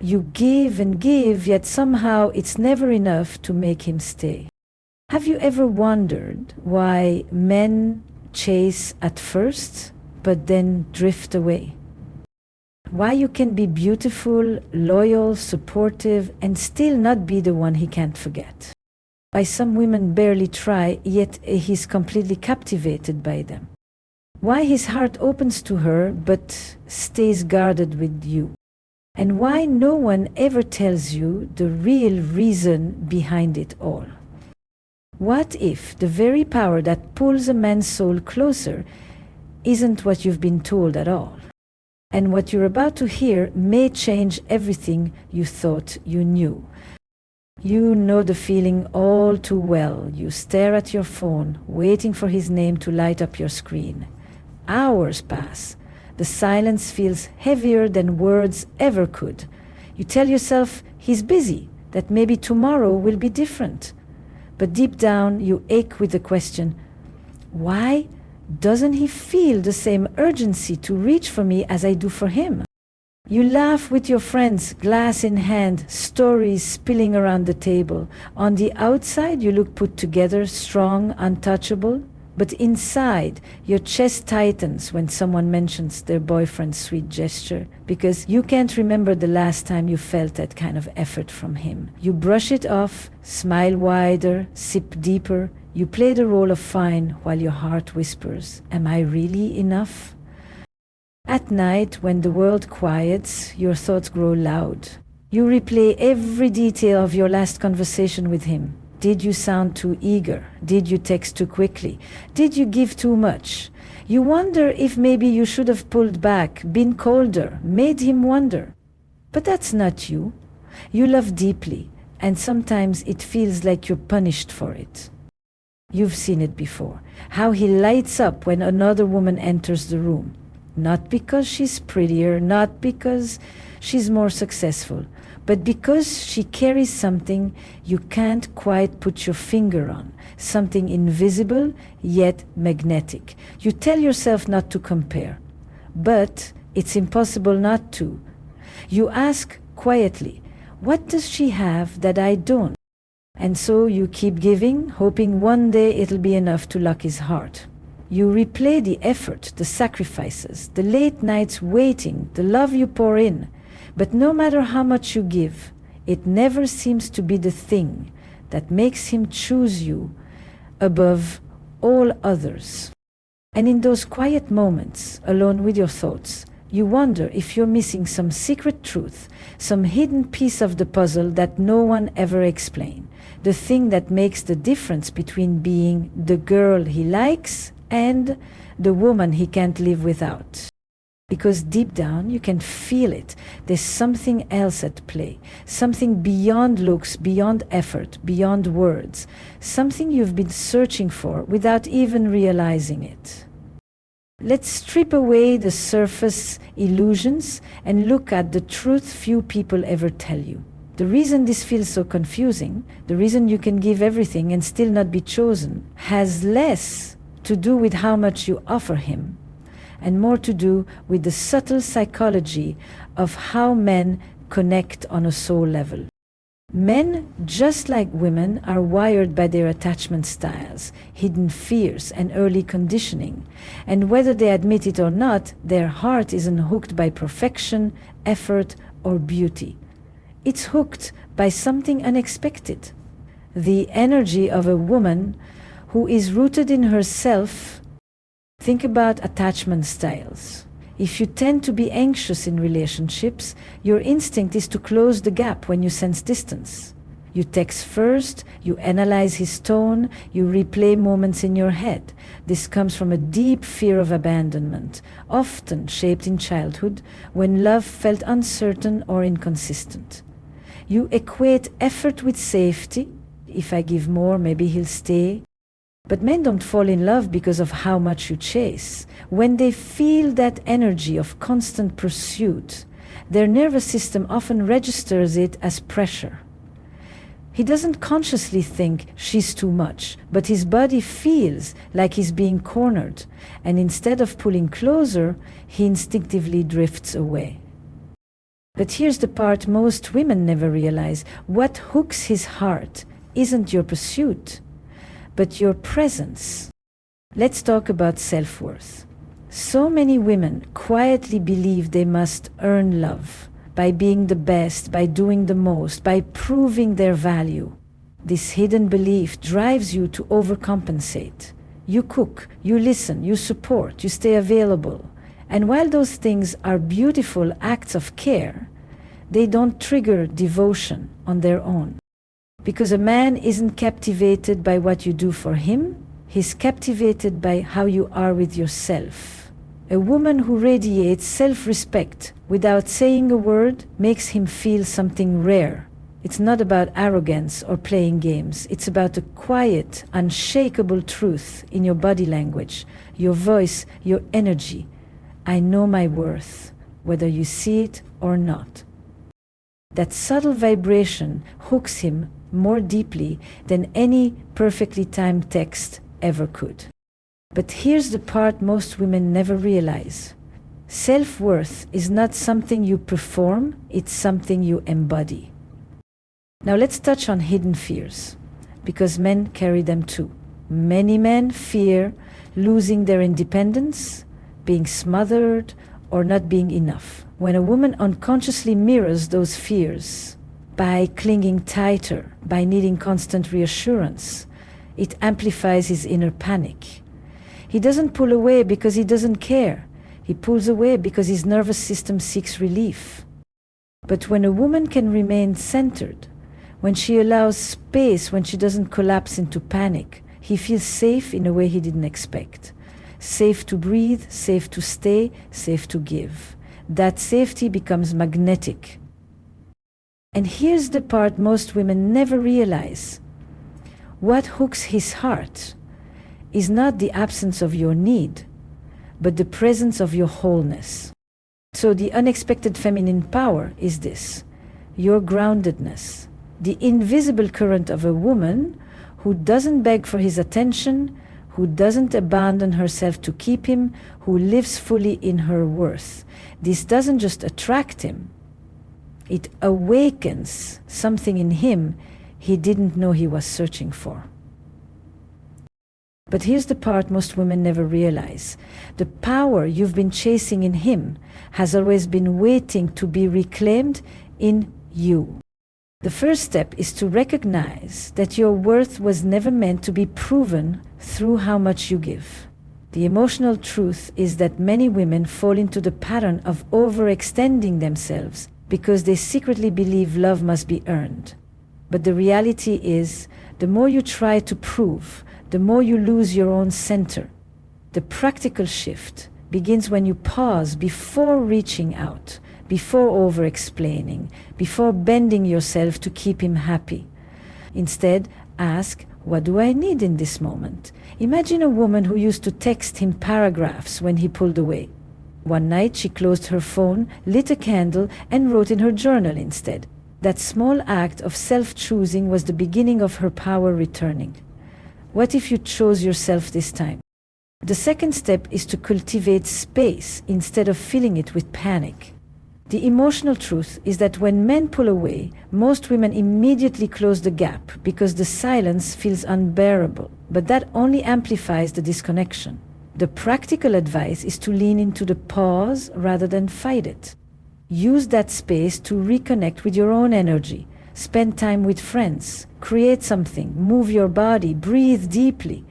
You give and give, yet somehow it's never enough to make him stay. Have you ever wondered why men chase at first, but then drift away? Why you can be beautiful, loyal, supportive, and still not be the one he can't forget? Why some women barely try, yet he's completely captivated by them? Why his heart opens to her, but stays guarded with you? And why no one ever tells you the real reason behind it all? What if the very power that pulls a man's soul closer isn't what you've been told at all? And what you're about to hear may change everything you thought you knew. You know the feeling all too well. You stare at your phone, waiting for his name to light up your screen. Hours pass. The silence feels heavier than words ever could. You tell yourself he's busy, that maybe tomorrow will be different. But deep down, you ache with the question, why doesn't he feel the same urgency to reach for me as I do for him? You laugh with your friends, glass in hand, stories spilling around the table. On the outside, you look put together, strong, untouchable. But inside, your chest tightens when someone mentions their boyfriend's sweet gesture, because you can't remember the last time you felt that kind of effort from him. You brush it off, smile wider, sip deeper. You play the role of fine while your heart whispers, am I really enough? At night, when the world quiets, your thoughts grow loud. You replay every detail of your last conversation with him. Did you sound too eager? Did you text too quickly? Did you give too much? You wonder if maybe you should have pulled back, been colder, made him wonder. But that's not you. You love deeply, and sometimes it feels like you're punished for it. You've seen it before, how he lights up when another woman enters the room. Not because she's prettier, not because she's more successful, but because she carries something you can't quite put your finger on, something invisible yet magnetic. You tell yourself not to compare, but it's impossible not to. You ask quietly, what does she have that I don't? And so you keep giving, hoping one day it'll be enough to lock his heart. You replay the effort, the sacrifices, the late nights waiting, the love you pour in. But no matter how much you give, it never seems to be the thing that makes him choose you above all others. And in those quiet moments, alone with your thoughts, you wonder if you're missing some secret truth, some hidden piece of the puzzle that no one ever explained. The thing that makes the difference between being the girl he likes and the woman he can't live without. Because deep down you can feel it. There's something else at play, something beyond looks, beyond effort, beyond words, something you've been searching for without even realizing it. Let's strip away the surface illusions and look at the truth few people ever tell you. The reason this feels so confusing, the reason you can give everything and still not be chosen, has less to do with how much you offer him and more to do with the subtle psychology of how men connect on a soul level. Men, just like women, are wired by their attachment styles, hidden fears, and early conditioning. And whether they admit it or not, their heart isn't hooked by perfection, effort, or beauty. It's hooked by something unexpected. The energy of a woman who is rooted in herself. Think about attachment styles. If you tend to be anxious in relationships, your instinct is to close the gap when you sense distance. You text first, you analyze his tone, you replay moments in your head. This comes from a deep fear of abandonment, often shaped in childhood when love felt uncertain or inconsistent. You equate effort with safety. If I give more, maybe he'll stay. But men don't fall in love because of how much you chase. When they feel that energy of constant pursuit, their nervous system often registers it as pressure. He doesn't consciously think she's too much, but his body feels like he's being cornered, and instead of pulling closer, he instinctively drifts away. But here's the part most women never realize. What hooks his heart isn't your pursuit, but your presence. Let's talk about self-worth. So many women quietly believe they must earn love by being the best, by doing the most, by proving their value. This hidden belief drives you to overcompensate. You cook, you listen, you support, you stay available. And while those things are beautiful acts of care, they don't trigger devotion on their own. Because a man isn't captivated by what you do for him, he's captivated by how you are with yourself. A woman who radiates self-respect without saying a word makes him feel something rare. It's not about arrogance or playing games. It's about a quiet, unshakable truth in your body language, your voice, your energy. I know my worth, whether you see it or not. That subtle vibration hooks him more deeply than any perfectly timed text ever could. But here's the part most women never realize. Self-worth is not something you perform, it's something you embody. Now let's touch on hidden fears, because men carry them too. Many men fear losing their independence, being smothered, or not being enough. When a woman unconsciously mirrors those fears by clinging tighter, by needing constant reassurance, it amplifies his inner panic. He doesn't pull away because he doesn't care. He pulls away because his nervous system seeks relief. But when a woman can remain centered, when she allows space, when she doesn't collapse into panic, he feels safe in a way he didn't expect. Safe to breathe, safe to stay, safe to give. That safety becomes magnetic. And here's the part most women never realize. What hooks his heart is not the absence of your need, but the presence of your wholeness. So the unexpected feminine power is this: your groundedness, the invisible current of a woman who doesn't beg for his attention, who doesn't abandon herself to keep him, who lives fully in her worth. This doesn't just attract him, it awakens something in him he didn't know he was searching for. But here's the part most women never realize. The power you've been chasing in him has always been waiting to be reclaimed in you. The first step is to recognize that your worth was never meant to be proven through how much you give. The emotional truth is that many women fall into the pattern of overextending themselves because they secretly believe love must be earned. But the reality is, the more you try to prove, the more you lose your own center. The practical shift begins when you pause before reaching out, before over-explaining, before bending yourself to keep him happy. Instead, ask, what do I need in this moment? Imagine a woman who used to text him paragraphs when he pulled away. One night she closed her phone, lit a candle, and wrote in her journal instead. That small act of self-choosing was the beginning of her power returning. What if you chose yourself this time? The second step is to cultivate space instead of filling it with panic. The emotional truth is that when men pull away, most women immediately close the gap because the silence feels unbearable, but that only amplifies the disconnection. The practical advice is to lean into the pause rather than fight it. Use that space to reconnect with your own energy. Spend time with friends, create something, move your body, breathe deeply.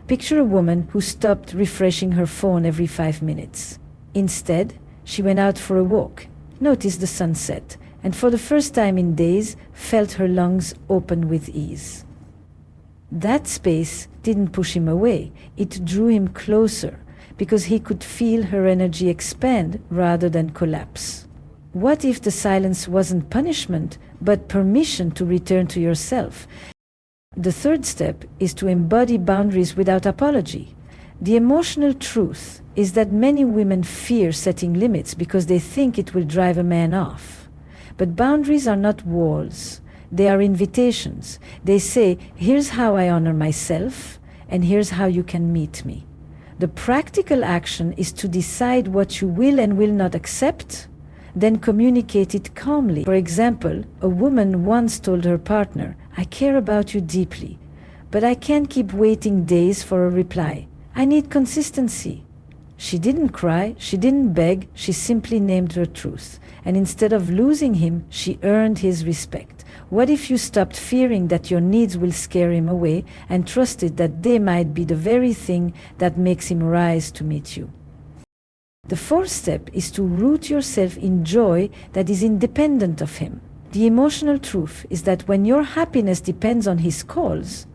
Picture a woman who stopped refreshing her phone every 5 minutes. Instead, she went out for a walk, noticed the sunset, and for the first time in days, felt her lungs open with ease. That space didn't push him away, it drew him closer, because he could feel her energy expand rather than collapse. What if the silence wasn't punishment, but permission to return to yourself? The third step is to embody boundaries without apology. The emotional truth is that many women fear setting limits because they think it will drive a man off. But boundaries are not walls. They are invitations. They say, here's how I honor myself, and here's how you can meet me. The practical action is to decide what you will and will not accept, then communicate it calmly. For example, a woman once told her partner, "I care about you deeply, but I can't keep waiting days for a reply. I need consistency." She didn't cry, she didn't beg, she simply named her truth. And instead of losing him, she earned his respect. What if you stopped fearing that your needs will scare him away and trusted that they might be the very thing that makes him rise to meet you? The fourth step is to root yourself in joy that is independent of him. The emotional truth is that when your happiness depends on his calls,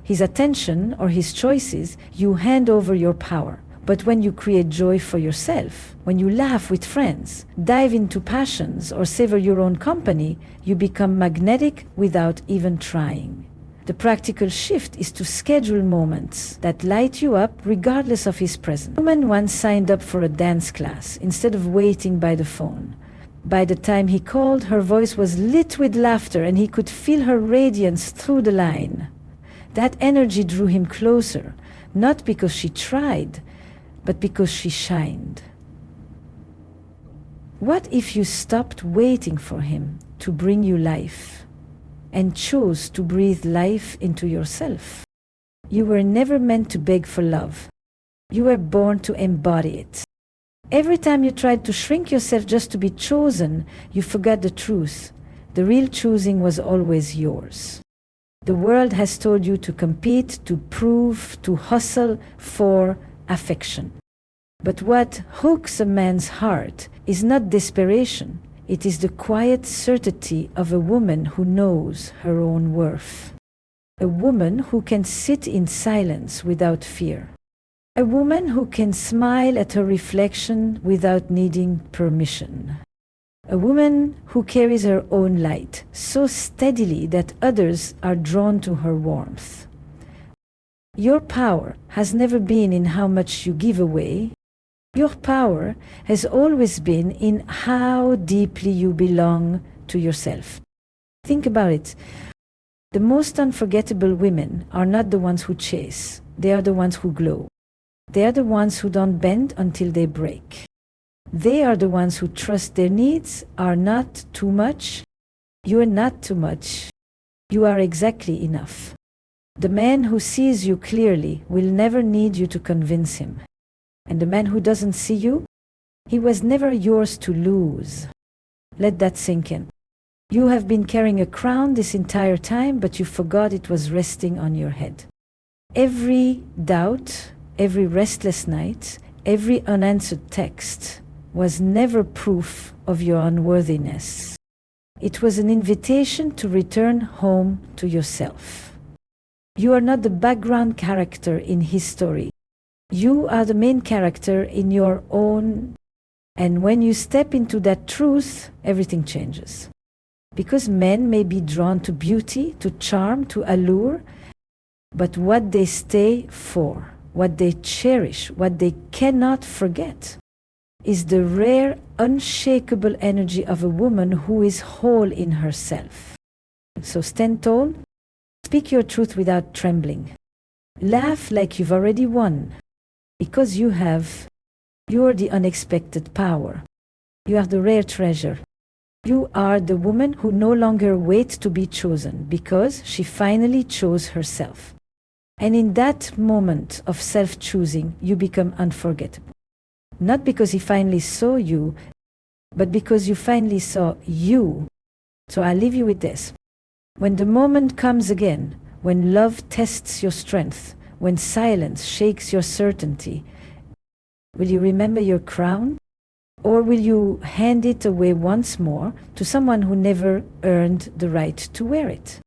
his attention, or his choices, you hand over your power. But when you create joy for yourself, when you laugh with friends, dive into passions, or savor your own company, you become magnetic without even trying. The practical shift is to schedule moments that light you up regardless of his presence. A woman once signed up for a dance class instead of waiting by the phone. By the time he called, her voice was lit with laughter and he could feel her radiance through the line. That energy drew him closer, not because she tried, but because she shined. What if you stopped waiting for him to bring you life and chose to breathe life into yourself? You were never meant to beg for love. You were born to embody it. Every time you tried to shrink yourself just to be chosen, you forgot the truth. The real choosing was always yours. The world has told you to compete, to prove, to hustle for affection. But what hooks a man's heart is not desperation. It is the quiet certainty of a woman who knows her own worth. A woman who can sit in silence without fear. A woman who can smile at her reflection without needing permission. A woman who carries her own light so steadily that others are drawn to her warmth. Your power has never been in how much you give away. Your power has always been in how deeply you belong to yourself. Think about it. The most unforgettable women are not the ones who chase. They are the ones who glow. They are the ones who don't bend until they break. They are the ones who trust their needs are not too much. You are not too much. You are exactly enough. The man who sees you clearly will never need you to convince him. And the man who doesn't see you, he was never yours to lose. Let that sink in. You have been carrying a crown this entire time, but you forgot it was resting on your head. Every doubt, every restless night, every unanswered text was never proof of your unworthiness. It was an invitation to return home to yourself. You are not the background character in his story. You are the main character in your own. And when you step into that truth, everything changes. Because men may be drawn to beauty, to charm, to allure, but what they stay for, what they cherish, what they cannot forget, is the rare, unshakable energy of a woman who is whole in herself. So stand tall, speak your truth without trembling. Laugh like you've already won. Because you're the unexpected power. You are the rare treasure. You are the woman who no longer waits to be chosen because she finally chose herself. And in that moment of self-choosing, you become unforgettable. Not because he finally saw you, but because you finally saw you. So I'll leave you with this. When the moment comes again, when love tests your strength, when silence shakes your certainty, will you remember your crown? Or will you hand it away once more to someone who never earned the right to wear it?